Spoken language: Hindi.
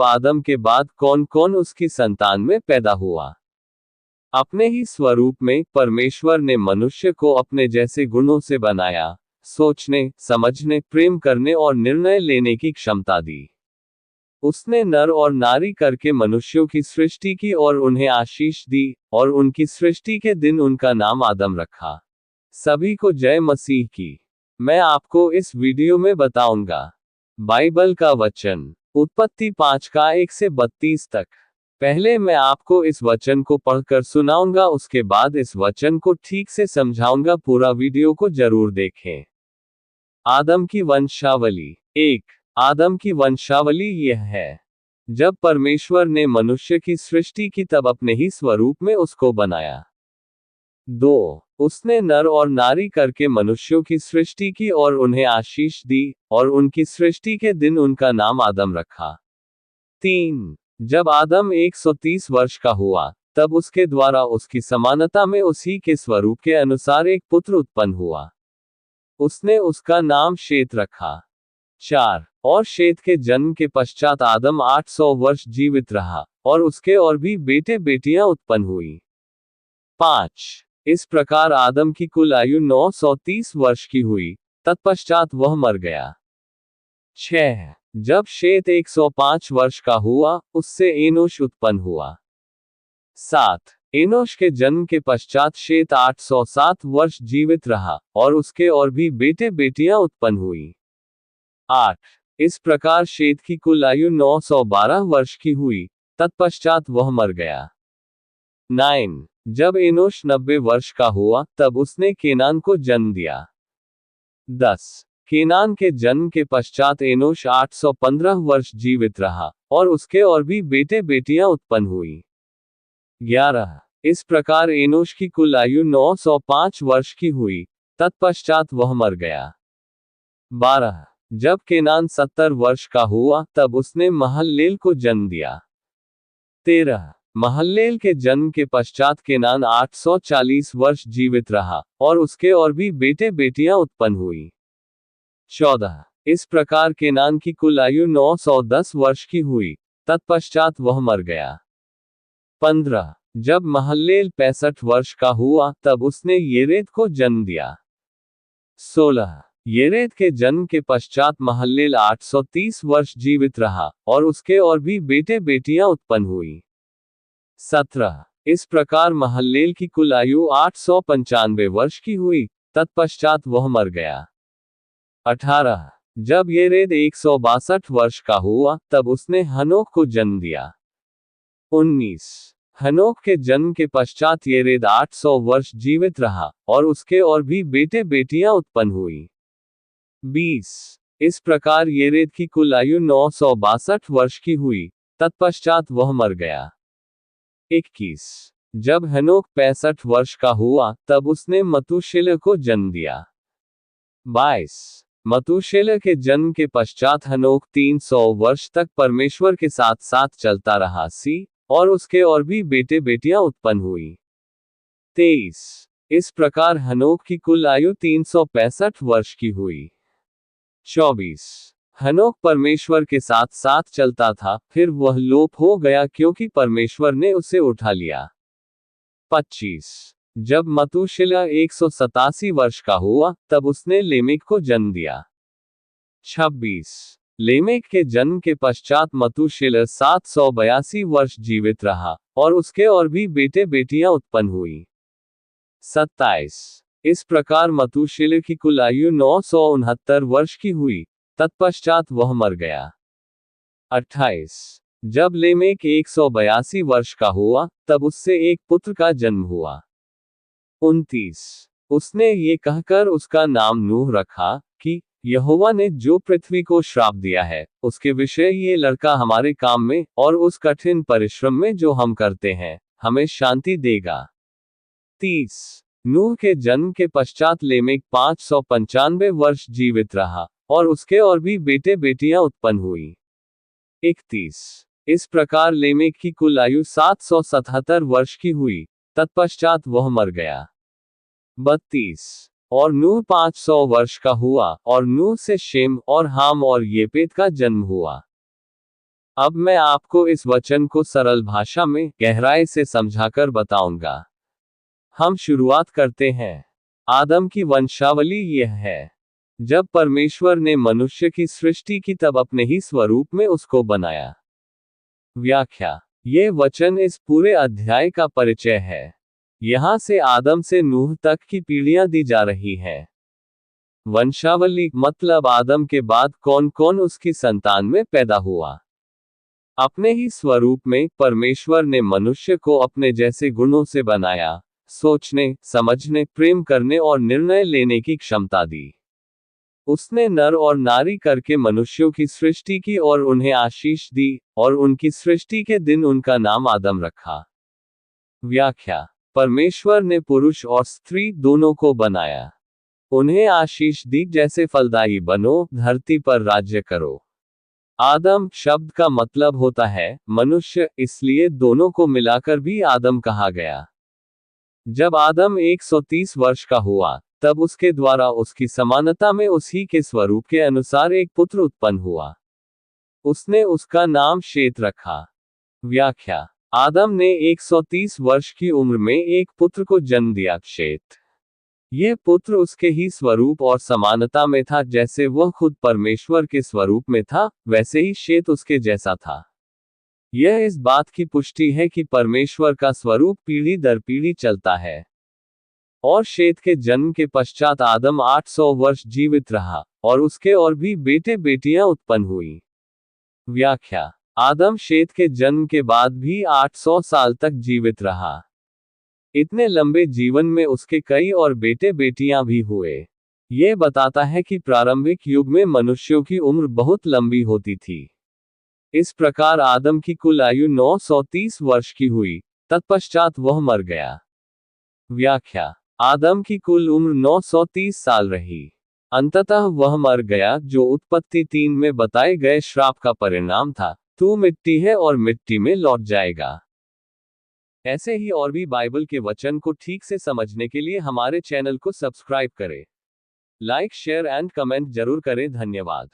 तब आदम के बाद कौन कौन उसकी संतान में पैदा हुआ। अपने ही स्वरूप में परमेश्वर ने मनुष्य को अपने जैसे गुणों से बनाया, सोचने, समझने, प्रेम करने और निर्णय लेने की क्षमता दी। उसने नर और नारी करके मनुष्यों की सृष्टि की और उन्हें आशीष दी, और उनकी सृष्टि के दिन उनका नाम आदम रखा। सभी को जय मसीह की। मैं आपको इस वीडियो में बताऊंगा बाइबल का वचन, उत्पत्ति 5 का 1 से 32 तक। पहले मैं आपको इस वचन को पढ़कर सुनाऊंगा, उसके बाद इस वचन को ठीक से समझाऊंगा। पूरा वीडियो को जरूर देखें। आदम की वंशावली। 1. आदम की वंशावली यह है। जब परमेश्वर ने मनुष्य की सृष्टि की तब अपने ही स्वरूप में उसको बनाया। 2. उसने नर और नारी करके मनुष्यों की सृष्टि की और उन्हें आशीष दी, और उनकी सृष्टि के दिन उनका नाम आदम रखा। 3. जब आदम 130 वर्ष का हुआ, तब उसके द्वारा उसकी समानता में उसी के स्वरूप के अनुसार एक पुत्र उत्पन्न हुआ। उसने उसका नाम शेत रखा। 4. और शेत के जन्म के पश्चात आदम 800 वर्ष जीवित रहा, और उसके और भी बेटे बेटियां उत्पन्न हुई। 5. इस प्रकार आदम की कुल आयु 930 वर्ष की हुई, तत्पश्चात वह मर गया। 6. जब शेत 105 वर्ष का हुआ, उससे एनोश उत्पन्न हुआ। 7. एनोश के जन्म के पश्चात शेत 807 वर्ष जीवित रहा, और उसके और भी बेटे बेटियां उत्पन्न हुई। 8. इस प्रकार शेत की कुल आयु 912 वर्ष की हुई, तत्पश्चात वह मर गया। 9. जब एनोश 90 वर्ष का हुआ, तब उसने केनान को जन्म दिया। 10. केनान के जन्म के पश्चात एनोश 815 वर्ष जीवित रहा, और उसके और भी बेटे बेटियां उत्पन्न हुई। 11. इस प्रकार एनोश की कुल आयु 905 वर्ष की हुई, तत्पश्चात वह मर गया। 12. जब केनान 70 वर्ष का हुआ, तब उसने महललेल को जन्म दिया। 13. महललेल के जन्म के पश्चात केनान 840 वर्ष जीवित रहा, और उसके और भी बेटे बेटियां उत्पन्न हुई। 14. इस प्रकार केनान की कुल आयु 910 वर्ष की हुई, तत्पश्चात वह मर गया। 15. जब महललेल 65 वर्ष का हुआ, तब उसने येरेद को जन्म दिया। 16. येरेद के जन्म के पश्चात महललेल 830 वर्ष जीवित रहा, और उसके और भी बेटे बेटियां उत्पन्न हुई। 17. इस प्रकार महललेल की कुल आयु 895 वर्ष की हुई, तत्पश्चात वह मर गया। 18. जब येरेद 162 वर्ष का हुआ, तब उसने हनोक को जन्म दिया। 19. हनोक के जन्म के पश्चात येरेद 800 वर्ष जीवित रहा, और उसके और भी बेटे बेटियां उत्पन्न हुई। 20. इस प्रकार येरेद की कुल आयु 962 वर्ष की हुई, तत्पश्चात वह मर गया। 21. जब हनोक 65 वर्ष का हुआ, तब उसने मतूशेलह को जन्म दिया। 22. मतूशेलह के जन्म के पश्चात हनोक 300 वर्ष तक परमेश्वर के साथ साथ चलता रहा, और उसके और भी बेटे बेटियां उत्पन्न हुई। 23. इस प्रकार हनोक की कुल आयु 365 वर्ष की हुई। 24. हनोक परमेश्वर के साथ साथ चलता था, फिर वह लोप हो गया क्योंकि परमेश्वर ने उसे उठा लिया। 25. जब मतूशेलह 187 वर्ष का हुआ, तब उसने लेमेक को जन्म दिया। 26. लेमेक के जन्म के पश्चात मतूशेलह 782 वर्ष जीवित रहा, और उसके और भी बेटे बेटियां उत्पन्न हुई। 27. इस प्रकार मतूशेलह की कुल आयु 969 वर्ष की हुई, तत्पश्चात वह मर गया। 28. जब लेमेक 182 वर्ष का हुआ, तब उससे एक पुत्र का जन्म हुआ। 29. उसने ये कहकर उसका नाम नूह रखा, कि यहोवा ने जो पृथ्वी को श्राप दिया है, उसके विषय ये लड़का हमारे काम में और उस कठिन परिश्रम में जो हम करते हैं, हमें शांति देगा। 30. नूह के जन्म के पश्चात लेमेक 595 वर्ष जीवित रहा, और उसके और भी बेटे बेटियां उत्पन्न हुई। 31. इस प्रकार लेमेक की कुल आयु 777 वर्ष की हुई, तत्पश्चात वह मर गया। 32. और नूह 500 वर्ष का हुआ, और नूह से शेम और हाम और येपेत का जन्म हुआ। अब मैं आपको इस वचन को सरल भाषा में गहराई से समझाकर बताऊंगा। हम शुरुआत करते हैं। आदम की वंशावली यह है। जब परमेश्वर ने मनुष्य की सृष्टि की तब अपने ही स्वरूप में उसको बनाया। व्याख्या। ये वचन इस पूरे अध्याय का परिचय है। यहां से आदम से नूह तक की पीढ़ियां दी जा रही हैं। वंशावली मतलब आदम के बाद कौन कौन उसकी संतान में पैदा हुआ। अपने ही स्वरूप में परमेश्वर ने मनुष्य को अपने जैसे गुणों से बनाया, सोचने, समझने, प्रेम करने और निर्णय लेने की क्षमता दी। उसने नर और नारी करके मनुष्यों की सृष्टि की और उन्हें आशीष दी, और उनकी सृष्टि के दिन उनका नाम आदम रखा। व्याख्या। परमेश्वर ने पुरुष और स्त्री दोनों को बनाया। उन्हें आशीष दी, जैसे फलदायी बनो, धरती पर राज्य करो। आदम शब्द का मतलब होता है मनुष्य, इसलिए दोनों को मिलाकर भी आदम कहा गया। जब आदम 130 वर्ष का हुआ, तब उसके द्वारा उसकी समानता में उसी के स्वरूप के अनुसार एक पुत्र उत्पन्न हुआ। उसने उसका नाम शेत रखा। व्याख्या। आदम ने 130 वर्ष की उम्र में एक पुत्र को जन्म दिया, शेत। यह पुत्र उसके ही स्वरूप और समानता में था, जैसे वह खुद परमेश्वर के स्वरूप में था, वैसे ही शेत उसके जैसा था। यह इस बात की पुष्टि है कि परमेश्वर का स्वरूप पीढ़ी दर पीढ़ी चलता है। और शेत के जन्म के पश्चात आदम 800 वर्ष जीवित रहा, और उसके और भी बेटे बेटियां उत्पन्न हुई। व्याख्या। आदम शेत के जन्म के बाद भी 800 साल तक जीवित रहा। इतने लंबे जीवन में उसके कई और बेटे बेटियां भी हुए। यह बताता है कि प्रारंभिक युग में मनुष्यों की उम्र बहुत लंबी होती थी। इस प्रकार आदम की कुल आयु 930 वर्ष की हुई, तत्पश्चात वह मर गया। व्याख्या। आदम की कुल उम्र 930 साल रही। अंततः वह मर गया, जो उत्पत्ति 3 में बताए गए श्राप का परिणाम था। तू मिट्टी है और मिट्टी में लौट जाएगा। ऐसे ही और भी बाइबल के वचन को ठीक से समझने के लिए हमारे चैनल को सब्सक्राइब करें। लाइक, शेयर एंड कमेंट जरूर करें। धन्यवाद।